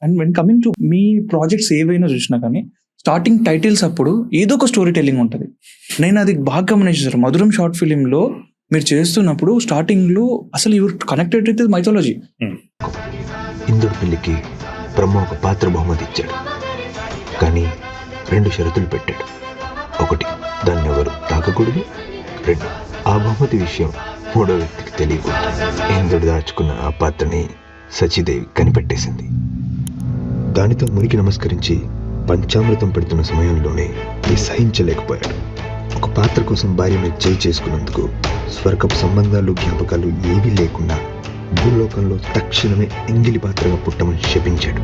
And when coming to me projects ఏవైనా చూసినా కానీ స్టార్టింగ్ టైటిల్స్ అప్పుడు ఏదో ఒక స్టోరీ టెల్లింగ్ ఉంటుంది. నేను అది బాగా గమనించాను. మధురం షార్ట్ ఫిలింలో మీరు చేస్తున్నప్పుడు స్టార్టింగ్లో అసలు యువర్ కనెక్టెడ్ విత్ మైథాలజీ. ఇంద్రుడి పెళ్లికి బ్రహ్మ ఒక పాత్ర బహుమతి ఇచ్చాడు, కానీ 2 షరతులు పెట్టాడు. 1, దాన్ని ఎవరు తాకకూడదు. 2, ఆ బహుమతి విషయం 3వ వ్యక్తికి తెలియకూడదు. ఇంద్రుడు దాచుకున్న ఆ పాత్రని సచీదేవి కనిపెట్టేసింది. దానితో మురికి నమస్కరించి పంచామృతం పెడుతున్న సమయంలోనే సహించలేకపోయాడు. ఒక పాత్ర కోసం భార్య మీద చేయి చేసుకున్నందుకు స్వర్గపు సంబంధాలు జ్ఞాపకాలు ఏవీ లేకుండా భూలోకంలో తక్షణమే ఎంగిలి పాత్రగా పుట్టమని శపించాడు.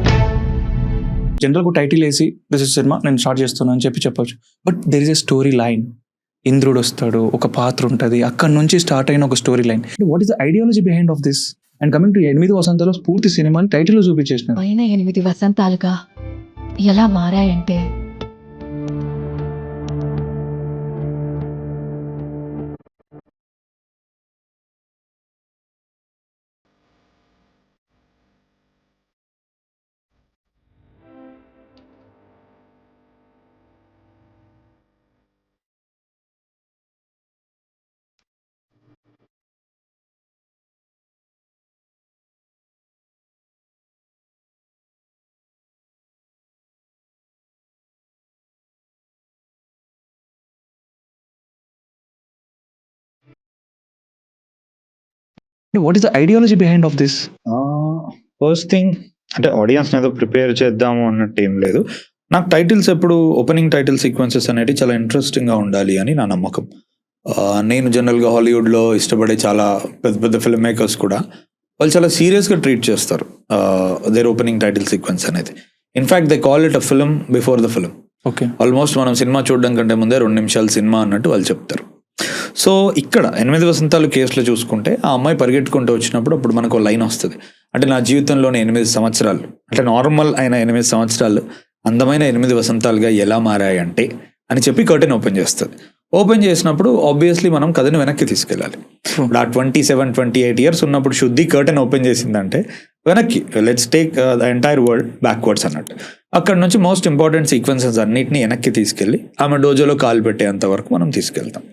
జనరల్గా టైటిల్ వేసి దిస్ ఇస్ సినిమా నేను స్టార్ట్ చేస్తున్నాను అని చెప్పొచ్చు. But there is a story line. ఇంద్రుడు వస్తాడు, ఒక పాత్ర ఉంటుంది, అక్కడ నుంచి స్టార్ట్ అయిన ఒక story line. What is the ideology behind of this? And coming to 8 వసంతాలు పూర్తి సినిమాని టైటిల్లో చూపించేసిన పైన 8 వసంతాలుగా ఎలా మారాయంటే what is the ideology behind of this? First thing అంటే ఆడియన్స్ ఏదో ప్రిపేర్ చేద్దాము అన్నట్టు ఏం లేదు. నాకు టైటిల్స్ ఎప్పుడు ఓపెనింగ్ టైటిల్ సీక్వెన్సెస్ అనేవి చాలా ఇంట్రెస్టింగ్గా ఉండాలి అని నా నమ్మకం. నేను జనరల్గా హాలీవుడ్లో ఇష్టపడే చాలా పెద్ద పెద్ద ఫిల్మ్ మేకర్స్ కూడా వాళ్ళు చాలా సీరియస్గా ట్రీట్ చేస్తారు దేర్ ఓపెనింగ్ టైటిల్ సీక్వెన్స్ అనేది. In fact they call it a film before the film. Okay, almost మనం సినిమా చూడడం కంటే ముందే 2 నిమిషాల సినిమా అన్నట్టు వాళ్ళు చెప్తారు. సో ఇక్కడ 8 వసంతాలు కేసులో చూసుకుంటే ఆ అమ్మాయి పరిగెట్టుకుంటూ వచ్చినప్పుడు అప్పుడు మనకు లైన్ వస్తుంది. అంటే నా జీవితంలోని 8 సంవత్సరాలు, అంటే నార్మల్ అయిన 8 సంవత్సరాలు అందమైన 8 వసంతాలుగా ఎలా మారాయంటే అని చెప్పి కర్టెన్ ఓపెన్ చేస్తుంది. ఓపెన్ చేసినప్పుడు ఆబ్వియస్లీ మనం కథను వెనక్కి తీసుకెళ్ళాలి. ఇప్పుడు ఆ 27-28 ఇయర్స్ ఉన్నప్పుడు శుద్ధి కర్టెన్ ఓపెన్ చేసిందంటే వెనక్కి let's take the entire world backwards అన్నట్టు. అక్కడ నుంచి మోస్ట్ ఇంపార్టెంట్ సీక్వెన్సెస్ అన్నిటిని వెనక్కి తీసుకెళ్ళి ఆమె డోజోలో కాలు పెట్టేంత వరకు మనం తీసుకెళ్తాం.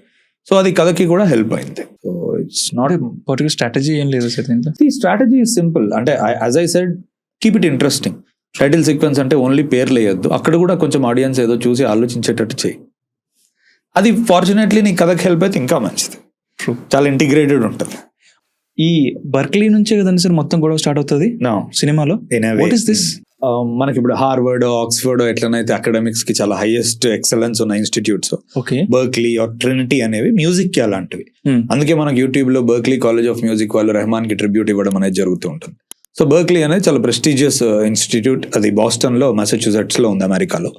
సో అది కథకి కూడా హెల్ప్ అయింది. So it's not particular strategy ఏం లేదు sir. The strategy is simple. అంటే as I said, keep it interesting. Title sequence అంటే ఓన్లీ పేర్లు వేయొద్దు, అక్కడ కూడా కొంచెం ఆడియన్స్ ఏదో చూసి ఆలోచించేటట్టు చేయి. అది ఫార్చునేట్లీ నీ కథకి హెల్ప్ అయితే ఇంకా మంచిది. చాలా ఇంటిగ్రేటెడ్ ఉంటుంది. ఈ బర్క్లీ నుంచే కదండి సార్ మొత్తం గొడవ స్టార్ట్ అవుతుంది సినిమాలో. What is this? మనకి ఇప్పుడు హార్వర్డ్, ఆక్స్ఫర్డ్ ఎట్లనైతే అకాడమిక్స్ కి చాలా హైయెస్ట్ ఎక్సలెన్స్ ఉన్న ఇన్స్టిట్యూట్స్, బర్క్లీ ఆర్ ట్రినిటీ అనేవి మ్యూజిక్ కి అలాంటివి. అందుకే మనకి యూట్యూబ్ లో బర్క్లీ కాలేజ్ ఆఫ్ మ్యూజిక్ వాళ్ళు రెహమాన్ కి ట్రిబ్యూట్ ఇవ్వడం అనేది జరుగుతూ ఉంటుంది. సో బర్క్లీ అనేది చాలా ప్రెస్టీజియస్ ఇన్స్టిట్యూట్. అది బాస్టన్ లో, మాసచ్యూసెట్స్ లో ఉంది, అమెరికాలో.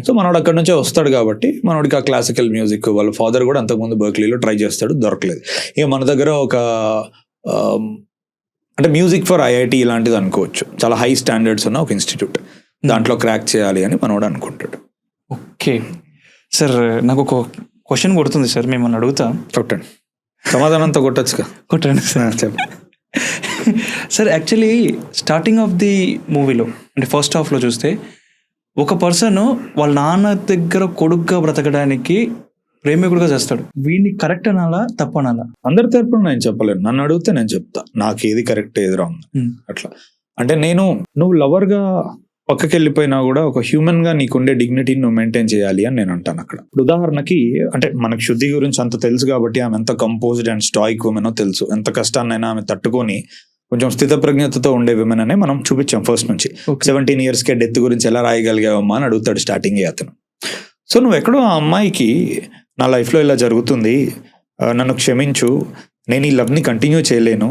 సో మనోడు అక్కడ నుంచే వస్తాడు కాబట్టి మనోడికి ఆ క్లాసికల్ మ్యూజిక్, వాళ్ళ ఫాదర్ కూడా అంతకుముందు బర్క్లీలో ట్రై చేస్తాడు, దొరకలేదు. ఇక మన దగ్గర ఒక అంటే మ్యూజిక్ ఫర్ ఐఐటి ఇలాంటిది అనుకోవచ్చు, చాలా హై స్టాండర్డ్స్ ఉన్న ఒక ఇన్స్టిట్యూట్. దాంట్లో క్రాక్ చేయాలి అని మనోడు అనుకుంటాడు. ఓకే సార్, నాకు ఒక క్వశ్చన్ కొడుతుంది సార్, మిమ్మల్ని అడుగుతా. కొట్టండి, సమాధానంతో కొట్టచ్చుగా. కొట్టండి సార్. చెప్పండి sir, actually starting of the మూవీలో అంటే ఫస్ట్ హాఫ్లో చూస్తే ఒక పర్సన్ వాళ్ళ నాన్న దగ్గర కొడుకుగా బ్రతకడానికి ప్రేమికుడుగా చేస్తాడు. వీడిని కరెక్ట్ అనాలా తప్పు అనాలా? అందరి తరపున నేను చెప్పలేను, నన్ను అడిగితే నేను చెప్తా నాకు ఏది కరెక్ట్ ఏది రాంగ్ అట్లా. అంటే నువ్వు లవర్గా పక్కకి వెళ్ళిపోయినా కూడా ఒక హ్యూమన్ గా నీకుండే డిగ్నిటీని నువ్వు మెయింటైన్ చేయాలి అని నేను అంటాను అక్కడ. ఉదాహరణకి అంటే మనకు శుద్ధి గురించి అంత తెలుసు కాబట్టి ఆమె ఎంత కంపోజ్డ్ అండ్ స్టాయిక్ ఉమెనో తెలుసు. ఎంత కష్టాన్నైనా ఆమె తట్టుకొని కొంచెం స్థితప్రజ్ఞతతో ఉండే విమెన్ అనే మనం చూపించాం ఫస్ట్ నుంచి. 17 yearsకే డెత్ గురించి ఎలా రాయగలిగావమ్మా అని అడుగుతాడు స్టార్టింగ్ అతను. సో నువ్వు ఎక్కడో ఆ అమ్మాయికి నా లైఫ్లో ఇలా జరుగుతుంది, నన్ను క్షమించు, నేను ఈ లవ్ని కంటిన్యూ చేయలేను,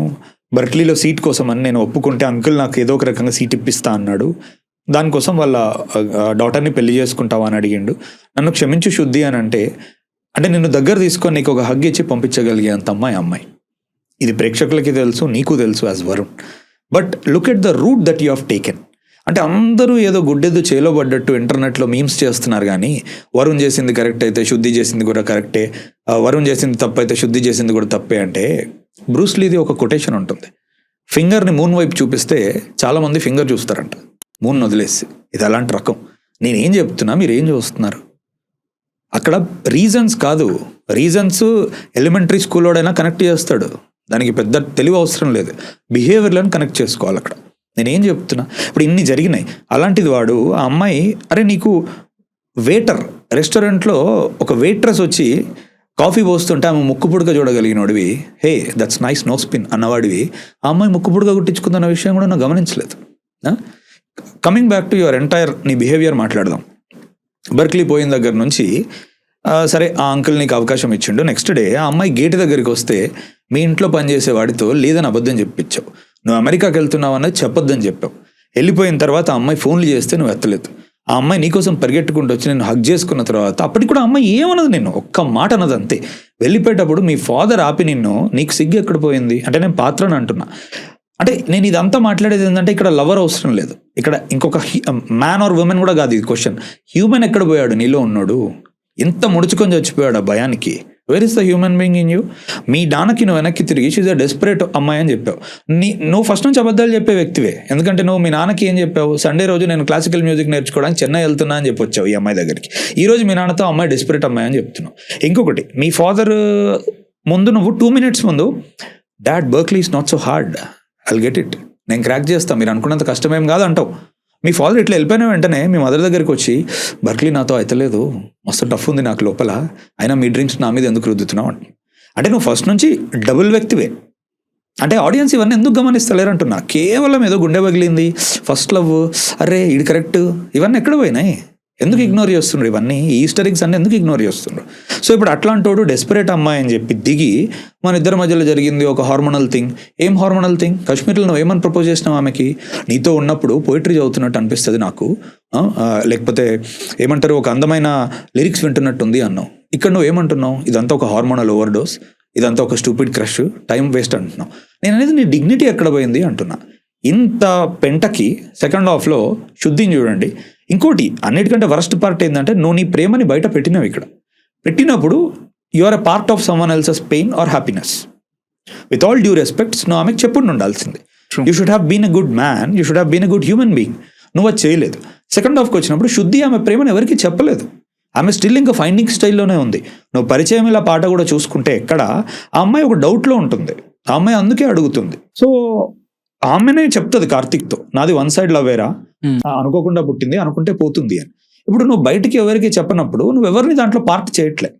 బర్క్లీలో సీట్ కోసం అని నేను ఒప్పుకుంటే అంకుల్ నాకు ఏదో ఒక రకంగా సీట్ ఇప్పిస్తా అన్నాడు, దానికోసం వాళ్ళ డాటర్ని పెళ్లి చేసుకుంటావా అని అడిగిండు, నన్ను క్షమించు శుద్ధి అని అంటే నిన్ను దగ్గర తీసుకొని నీకు ఒక హగ్ ఇచ్చి పంపించగలిగే అంత అమ్మాయి. ఇది ప్రేక్షకులకి తెలుసు, నీకు తెలుసు as Varun. But look at the route that you have taken. అంటే అందరూ ఏదో గుడ్డెద్దు చేలో పడ్డట్టు ఇంటర్నెట్లో మీమ్స్ చేస్తున్నారు, కానీ వరుణ్ చేసింది కరెక్ట్ అయితే శుద్ధి చేసింది కూడా కరెక్టే, వరుణ్ చేసింది తప్పు అయితే శుద్ధి చేసింది కూడా తప్పే. అంటే బ్రూస్ లీది ఒక కొటేషన్ ఉంటుంది, ఫింగర్ని మూన్ వైపు చూపిస్తే చాలామంది ఫింగర్ చూస్తారంట, మూన్ వదిలేసి. ఇది అలాంటి రకం. నేనేం చెప్తున్నా, మీరు ఏం చూస్తున్నారు అక్కడ? రీజన్స్ కాదు, రీజన్స్ ఎలిమెంటరీ స్కూల్లోడైనా కనెక్ట్ చేస్తాడు, దానికి పెద్ద తెలివి అవసరం లేదు. బిహేవియర్లను కనెక్ట్ చేసుకోవాలి అక్కడ. నేనేం చెప్తున్నా, ఇప్పుడు ఇన్ని జరిగినాయి. అలాంటిది వాడు ఆ అమ్మాయి, అరే నీకు వెయిటర్ రెస్టారెంట్లో ఒక వెయిట్రెస్ వచ్చి కాఫీ పోస్తుంటే ఆమె ముక్కు పుడక చూడగలిగినోడివి, hey that's nice no spin అన్నవాడివి, ఆ అమ్మాయి ముక్కు పుడక గుట్టించుకుందన్న విషయం కూడా నాకు గమనించలేదు. Coming back to your entire నీ బిహేవియర్ మాట్లాడదాం. బర్క్లీ పోయిన దగ్గర నుంచి సరే ఆ అంకుల్ నీకు అవకాశం ఇచ్చిండు. నెక్స్ట్ డే ఆ అమ్మాయి గేట్ దగ్గరికి వస్తే మీ ఇంట్లో పనిచేసే వాడితో లేదని అబద్ధం చెప్పించావు. నువ్వు అమెరికాకి వెళ్తున్నావు అన్నది చెప్పొద్దని చెప్పావు. వెళ్ళిపోయిన తర్వాత ఆ అమ్మాయి ఫోన్లు చేస్తే నువ్వు ఎత్తలేదు. ఆ అమ్మాయి నీకోసం పరిగెట్టుకుంటూ వచ్చి నేను హగ్ చేసుకున్న తర్వాత అప్పటికి కూడా అమ్మాయి ఏమన్నది, నేను ఒక్క మాట అన్నది అంతే. వెళ్ళిపోయేటప్పుడు మీ ఫాదర్ ఆపి నిన్ను, నీకు సిగ్గు ఎక్కడ పోయింది అంటే, నేను పాత్రని అంటున్నా. అంటే నేను ఇదంతా మాట్లాడేది ఏంటంటే ఇక్కడ లవర్ అవసరం లేదు, ఇక్కడ ఇంకొక మ్యాన్ ఆర్ ఉమెన్ కూడా కాదు ఇది క్వశ్చన్. హ్యూమన్ ఎక్కడ పోయాడు నీలో ఉన్నాడు? ఎంత ముడుచుకొని చచ్చిపోయాడు ఆ భయానికి. Where is the human being in you? మీ నాన్నకి నువ్వు వెనక్కి తిరిగి షీజ్ అ డెస్పరేట్ అమ్మాయి అని చెప్పావు. నువ్వు ఫస్ట్ నుంచి అబద్ధాలు చెప్పే వ్యక్తివే. ఎందుకంటే నువ్వు మీ నాన్నకి ఏం చెప్పావు, సండే రోజు నేను క్లాసికల్ మ్యూజిక్ నేర్చుకోవడానికి చెన్నై వెళ్తున్నా అని చెప్పొచ్చావు ఈ అమ్మాయి దగ్గరికి. ఈ రోజు మీ నాన్నతో అమ్మాయి డెస్పరేట్ అమ్మాయి అని చెప్తున్నావు. ఇంకొకటి, మీ ఫాదర్ ముందు నువ్వు 2 minutes ముందు, dad Berkeley is not so hard, I'll get it, నేను క్రాక్ చేస్తాను, మీరు అనుకున్నంత కష్టమేం కాదు అంటావు. మీ ఫాదర్ ఇట్లా వెళ్ళిపోయిన వెంటనే మీ మదర్ దగ్గరికి వచ్చి, బర్క్లీ నాతో అయితలేదు, మస్తు టఫ్ ఉంది నాకు లోపల, అయినా మీ డ్రీమ్స్ నా మీద ఎందుకు రుద్దుతున్నావు అంటే నువ్వు ఫస్ట్ నుంచి డబుల్ వ్యక్తివే. అంటే ఆడియన్స్ ఇవన్నీ ఎందుకు గమనిస్తలేరు అంటున్నా. కేవలం ఏదో గుండె పగిలింది, ఫస్ట్ లవ్, అరే ఇది కరెక్ట్, ఇవన్నీ ఎక్కడ పోయినాయి? ఎందుకు ఇగ్నోర్ చేస్తుండ్రు? ఇవన్నీ ఈస్టర్ ఎగ్స్ అన్నీ ఎందుకు ఇగ్నోర్ చేస్తుండ్రు? సో ఇప్పుడు అట్లాంటోడు డెస్పరేట్ అమ్మాయి అని చెప్పి దిగి మన ఇద్దరి మధ్యలో జరిగింది ఒక హార్మోనల్ థింగ్. ఏం హార్మోనల్ థింగ్? కాశ్మీర్లో నువ్వు ఏమని ప్రపోజ్ చేసినావు ఆమెకి? నీతో ఉన్నప్పుడు పోయిటరీ చదువుతున్నట్టు అనిపిస్తుంది నాకు, లేకపోతే ఏమంటారు ఒక అందమైన లిరిక్స్ వింటున్నట్టుంది అన్నావు. ఇక్కడ నువ్వు ఏమంటున్నావు? ఇదంతా ఒక హార్మోనల్ ఓవర్ డోస్, ఇదంతా ఒక స్టూపిడ్ క్రష్, టైం వేస్ట్ అంటున్నావు. నేను అనేది నీ డిగ్నిటీ ఎక్కడ పోయింది అంటున్నా. ఇంత పెంటకి సెకండ్ హాఫ్లో శుద్ధిని చూడండి. ఇంకోటి అన్నిటికంటే వరస్ట్ పార్ట్ ఏంటంటే, నువ్వు నీ ప్రేమని బయట పెట్టినావు. ఇక్కడ పెట్టినప్పుడు you are a part of someone else's pain or happiness. With all due respects నువ్వు ఆమెకు చెప్పుడు ఉండాల్సింది. You should have been a good man, you should have been a good human being. నువ్వు అది చేయలేదు. సెకండ్ హాఫ్కి వచ్చినప్పుడు శుద్ధి ఆమె ప్రేమను ఎవరికి చెప్పలేదు. ఆమె స్టిల్ ఇంకా ఫైండింగ్ స్టైల్లోనే ఉంది. నువ్వు పరిచయం ఇలా పాట కూడా చూసుకుంటే ఎక్కడ ఆ అమ్మాయి ఒక డౌట్లో ఉంటుంది. ఆ అమ్మాయి అందుకే అడుగుతుంది. సో ఆమెనే చెప్తుంది కార్తిక్తో, నాది వన్ సైడ్ లవ్వేరా, అనుకోకుండా పుట్టింది, అనుకుంటే పోతుంది అని. ఇప్పుడు నువ్వు బయటికి ఎవరికి చెప్పనప్పుడు నువ్వు ఎవరిని దాంట్లో పార్ట్ చేయట్లే.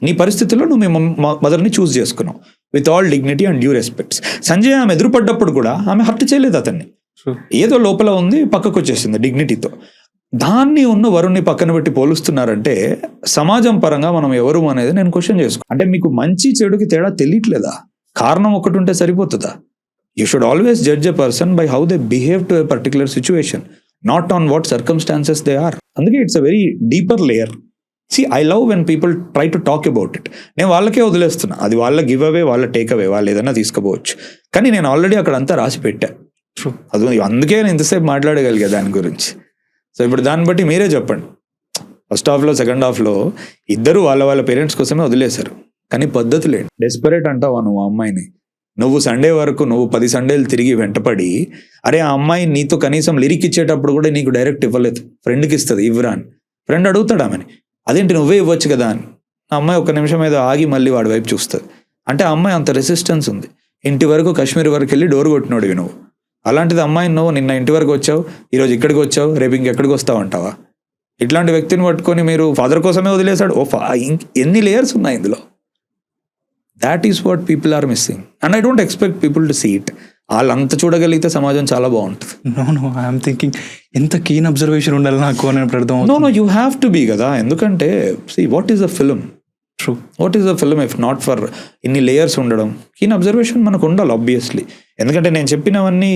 నీ పరిస్థితుల్లో నువ్వు మీ మదర్ని చూస్ చేసుకున్నావు with all dignity and due respects. Sanjay ఆమె ఎదురుపడ్డప్పుడు కూడా ఆమె హర్ట్ చేయలేదు అతన్ని. ఏదో లోపల ఉంది, పక్కకు వచ్చేసింది డిగ్నిటీతో. దాన్ని ఉన్న వరుణ్ణి పక్కన పెట్టి పోలుస్తున్నారంటే సమాజం పరంగా మనం ఎవరు అనేది నేను క్వశ్చన్ చేసుకో. అంటే మీకు మంచి చెడుకి తేడా తెలియట్లేదా? కారణం ఒకటి ఉంటే సరిపోతుందా? You should always judge a person by how they behave to a particular situation, not on what circumstances they are. అందుకే it's a very deeper layer. See, I love when people try to talk about it. నేను వాళ్ళకే వదిలేస్తున్నా, అది వాళ్ళ give away, వాళ్ళ take away, వాళ్ళు ఏదైనా తీసుకోవచ్చు. కానీ నేను ఆల్రెడీ అక్కడ అంతా రాసి పెట్టా. అది అందుకే నేను ఇంతసేపు మాట్లాడగలిగా దాని గురించి. సో ఇప్పుడు దాన్ని బట్టి మీరే చెప్పండి. ఫస్ట్ హాఫ్లో సెకండ్ హాఫ్లో ఇద్దరు వాళ్ళ పేరెంట్స్ కోసమే వదిలేశారు. కానీ పద్ధతులేండి. డెస్పరేట్ అంటావా నువ్వు ఆ అమ్మాయిని? నువ్వు సండే వరకు నువ్వు 10 సండేలు తిరిగి వెంటపడి, అరే ఆ అమ్మాయి నీతో కనీసం లిరిక్ ఇచ్చేటప్పుడు కూడా నీకు డైరెక్ట్ ఇవ్వలేదు, ఫ్రెండ్కి ఇస్తుంది, ఇవ్వరా అని. ఫ్రెండ్ అడుగుతాడు ఆమెని, అదేంటి నువ్వే ఇవ్వచ్చు కదా అని. ఆ అమ్మాయి ఒక నిమిషం మీద ఆగి మళ్ళీ వాడి వైపు చూస్తుంది. అంటే ఆ అమ్మాయి అంత రెసిస్టెన్స్ ఉంది. ఇంటి వరకు కాశ్మీర్ వరకు వెళ్ళి డోర్ కొట్టినోడివి నువ్వు. అలాంటిది అమ్మాయిని నువ్వు నిన్న ఇంటి వరకు వచ్చావు, ఈరోజు ఇక్కడికి వచ్చావు, రేపు ఇంకెక్కడికి వస్తావు అంటావా? ఇట్లాంటి వ్యక్తిని పట్టుకొని మీరు ఫాదర్ కోసమే వదిలేశాడు. ఎన్ని లేయర్స్ ఉన్నాయి ఇందులో. That is what people are missing. And I don't expect people to see it. వాళ్ళంతా చూడగలిగితే సమాజం చాలా బాగుంటుంది. No, ఐఎమ్ థింకింగ్ ఎంత కీన్ అబ్జర్వేషన్ ఉండాలి నాకు అని అర్థం. No, you have to be కదా. ఎందుకంటే see, what is a film? True. What is a film if not for ఇన్ని లేయర్స్ ఉండడం? కీన్ అబ్జర్వేషన్ మనకు ఉండాలి ఆబ్వియస్లీ. ఎందుకంటే నేను చెప్పినవన్నీ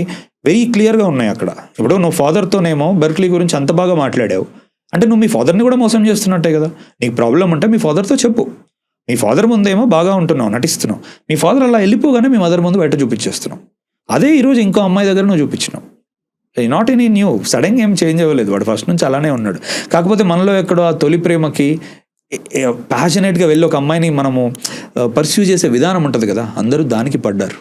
వెరీ క్లియర్గా ఉన్నాయి అక్కడ. ఇప్పుడు నువ్వు ఫాదర్తోనేమో బెర్క్లీ గురించి అంత బాగా మాట్లాడావు అంటే నువ్వు మీ ఫాదర్ని కూడా మోసం చేస్తున్నట్టే కదా. నీకు ప్రాబ్లం ఉంటే మీ ఫాదర్తో చెప్పు. మీ ఫాదర్ ముందేమో బాగా ఉంటున్నావు, నటిస్తున్నావు. మీ ఫాదర్ అలా వెళ్ళిపోగానే మీ మదర్ ముందు బయట చూపించేస్తున్నావు. అదే ఈరోజు ఇంకో అమ్మాయి దగ్గర నువ్వు చూపించినావు. నాట్ ఎనీ న్యూ, సడన్గా ఏం చేంజ్ అవ్వలేదు. వాడు ఫస్ట్ నుంచి అలానే ఉన్నాడు. కాకపోతే మనలో ఎక్కడో ఆ తొలి ప్రేమకి ప్యాషనేట్గా వెళ్ళి ఒక అమ్మాయిని మనము పర్స్యూ చేసే విధానం ఉంటుంది కదా, అందరూ దానికి పడ్డారు.